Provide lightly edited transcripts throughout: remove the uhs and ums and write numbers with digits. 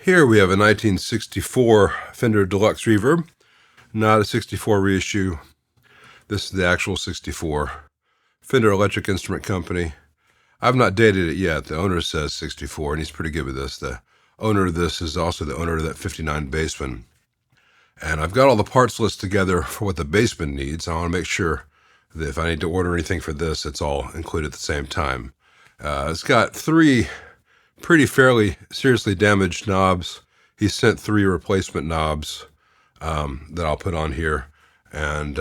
Here we have a 1964 Fender Deluxe Reverb, not a 64 reissue. This is the actual 64. Fender Electric Instrument Company. I've not dated it yet. The owner says 64, and he's pretty good with this. The owner of this is also the owner of that 59 Bassman. And I've got all the parts list together for what the Bassman needs. I want to make sure that if I need to order anything for this, it's all included at the same time. It's got 3 fairly seriously damaged knobs. He sent 3 replacement knobs that I'll put on here. And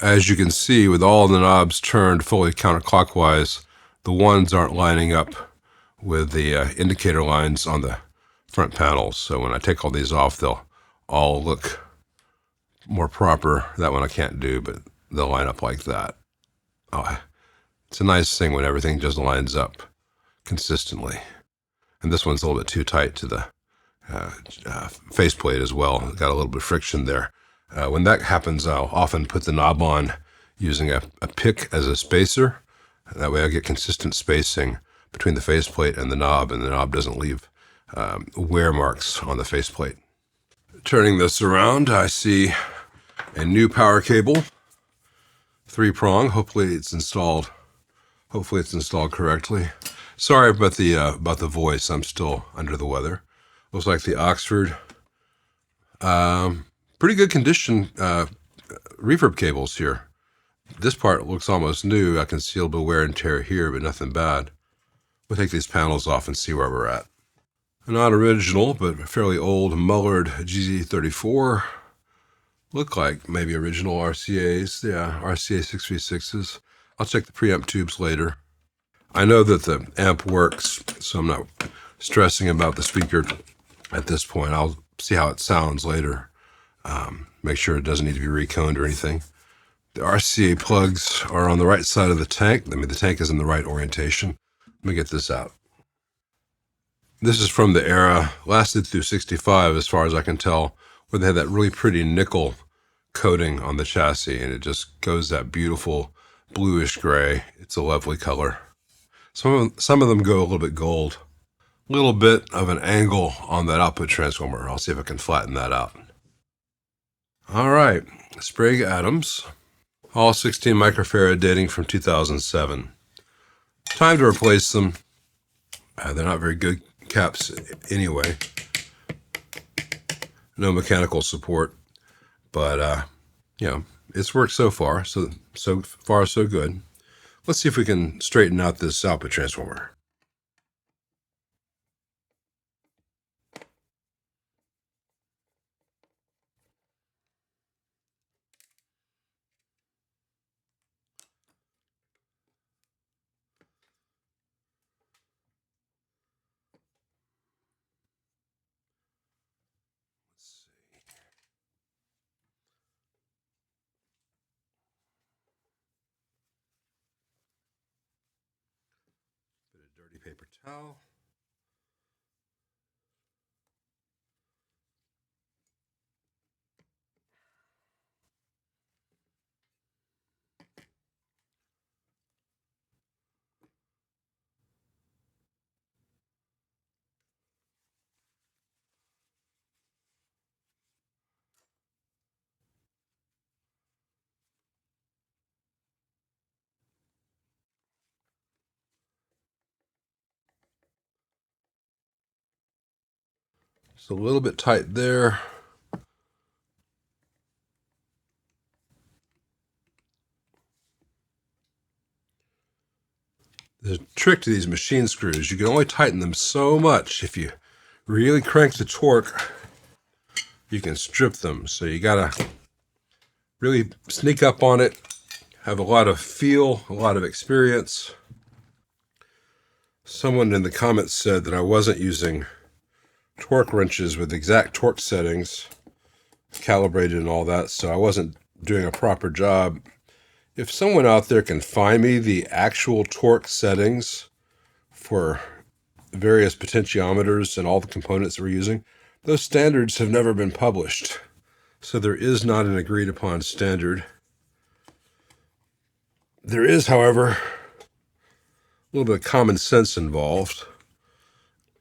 as you can see, with all the knobs turned fully counterclockwise, the ones aren't lining up with the indicator lines on the front panels. So when I take all these off, they'll all look more proper. That one I can't do, but they'll line up like that. Oh, it's a nice thing when everything just lines up consistently. And this one's a little bit too tight to the faceplate as well. Got a little bit of friction there. When that happens, I'll often put the knob on using a pick as a spacer. That way I get consistent spacing between the faceplate and the knob doesn't leave wear marks on the faceplate. Turning this around, I see a new power cable, 3-prong. Hopefully it's installed correctly. Sorry about the voice. I'm still under the weather. Looks like the Oxford, pretty good condition reverb cables here. This part looks almost new. I can see a little bit of wear and tear here, but nothing bad. We'll take these panels off and see where we're at. Not original, but fairly old Mullard GZ34. Look like maybe original RCAs. Yeah, RCA 636s. I'll check the preamp tubes later. I know that the amp works, so I'm not stressing about the speaker at this point. I'll see how it sounds later. Make sure it doesn't need to be reconed or anything. The RCA plugs are on the right side of the tank. I mean, the tank is in the right orientation. Let me get this out. This is from the era, lasted through 65 as far as I can tell, where they had that really pretty nickel coating on the chassis, and it just goes that beautiful bluish gray. It's a lovely color. Some of them go a little bit gold. A little bit of an angle on that output transformer. I'll see if I can flatten that out. All right, Sprague Adams, all 16 microfarad dating from 2007. Time to replace them. They're not very good caps anyway. No mechanical support, but you know, it's worked so far. So far so good. Let's see if we can straighten out this output transformer. Dirty paper towel. It's a little bit tight there. There's a trick to these machine screws. You can only tighten them so much. If you really crank the torque, you can strip them. So you gotta really sneak up on it, have a lot of feel, a lot of experience. Someone in the comments said that I wasn't using torque wrenches with exact torque settings, calibrated and all that, so I wasn't doing a proper job. If someone out there can find me the actual torque settings for various potentiometers and all the components that we're using, those standards have never been published. So there is not an agreed upon standard. There is, however, a little bit of common sense involved.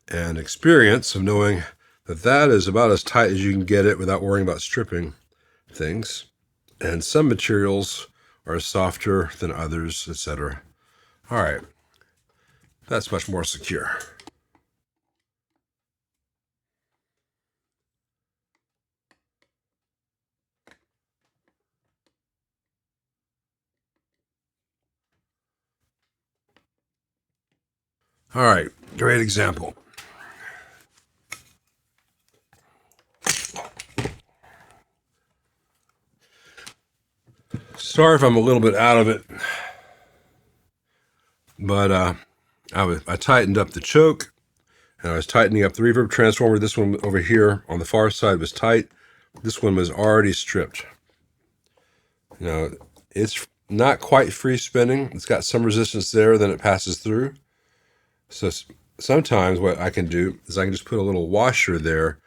and experience of knowing that that is about as tight as you can get it without worrying about stripping things. And some materials are softer than others, etc. All right, that's much more secure. All right, great example. Sorry if I'm a little bit out of it, but I tightened up the choke, and I was tightening up the reverb transformer. This one over here on the far side was tight. This one was already stripped. Now, it's not quite free spinning. It's got some resistance there, then it passes through. So sometimes what I can do is I can just put a little washer there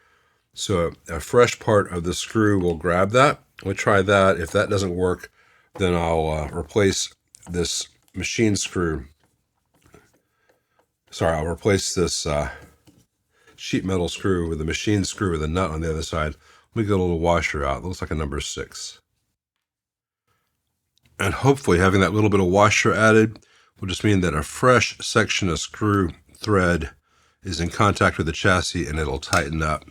so a fresh part of the screw will grab that. We'll try that. If that doesn't work, then I'll replace this machine screw. Sorry, I'll replace this sheet metal screw with a machine screw with a nut on the other side. Let me get a little washer out. It looks like a number 6. And hopefully having that little bit of washer added will just mean that a fresh section of screw thread is in contact with the chassis and it'll tighten up.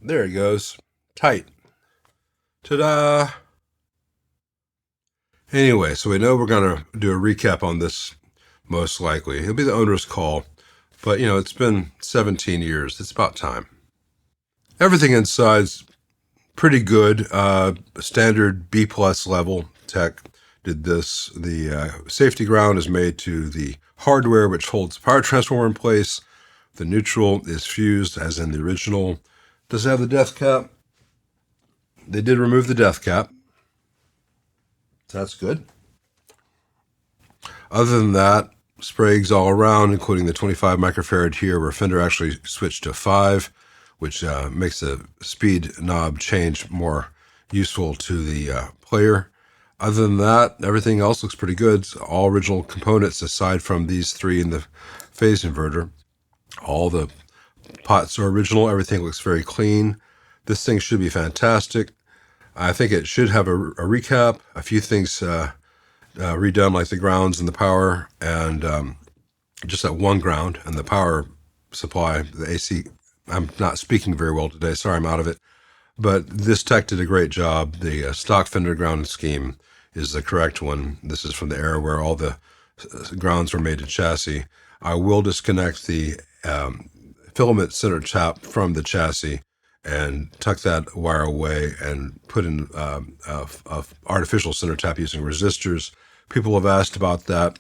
There it goes. Tight. Ta-da! Anyway, so we know we're going to do a recap on this most likely. It'll be the owner's call. But, you know, it's been 17 years. It's about time. Everything inside's pretty good. Standard B+ level tech did this. The safety ground is made to the hardware, which holds the power transformer in place. The neutral is fused, as in the original. Does it have the death cap? They did remove the death cap. That's good. Other than that, sprays all around, including the 25 microfarad here, where Fender actually switched to 5, which makes the speed knob change more useful to the player. Other than that, everything else looks pretty good. It's all original components aside from these 3 in the phase inverter. All the pots are original. Everything looks very clean. This thing should be fantastic. I think it should have a recap, a few things redone, like the grounds and the power, and just that one ground and the power supply, the AC. I'm not speaking very well today. Sorry, I'm out of it. But this tech did a great job. The stock Fender ground scheme is the correct one. This is from the era where all the grounds were made to chassis. I will disconnect the filament center tap from the chassis and tuck that wire away and put in a artificial center tap using resistors. People have asked about that.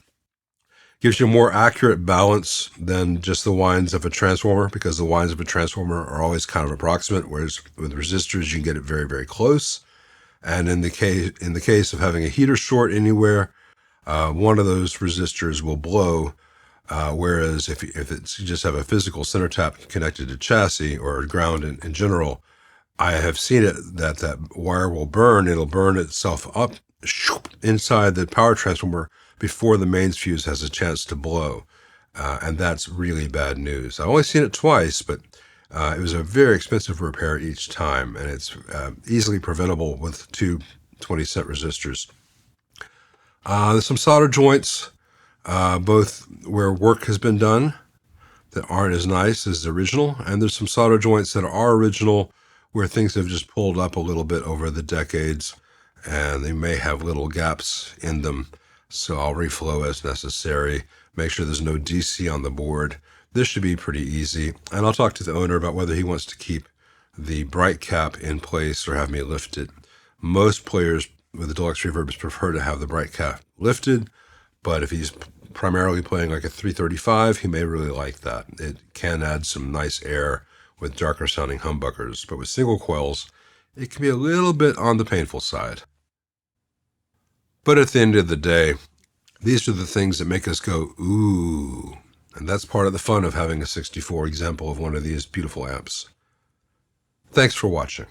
Gives you a more accurate balance than just the winds of a transformer, because the winds of a transformer are always kind of approximate, whereas with resistors you can get it very, very close. And in the case of having a heater short anywhere, one of those resistors will blow. Whereas if it's, you just have a physical center tap connected to chassis or ground in general, I have seen it that wire will burn. It'll burn itself up inside the power transformer before the mains fuse has a chance to blow. And that's really bad news. I've only seen it twice, but it was a very expensive repair each time, and it's easily preventable with 2 20-cent resistors. There's some solder joints, both where work has been done that aren't as nice as the original, and there's some solder joints that are original where things have just pulled up a little bit over the decades, and they may have little gaps in them. So I'll reflow as necessary, make sure there's no DC on the board. This should be pretty easy, and I'll talk to the owner about whether he wants to keep the bright cap in place or have me lift it. Most players with the Deluxe Reverbs prefer to have the bright cap lifted, but if he's primarily playing like a 335, he may really like that. It can add some nice air with darker sounding humbuckers, but with single coils, it can be a little bit on the painful side. But at the end of the day, these are the things that make us go, ooh. And that's part of the fun of having a 64 example of one of these beautiful amps. Thanks for watching.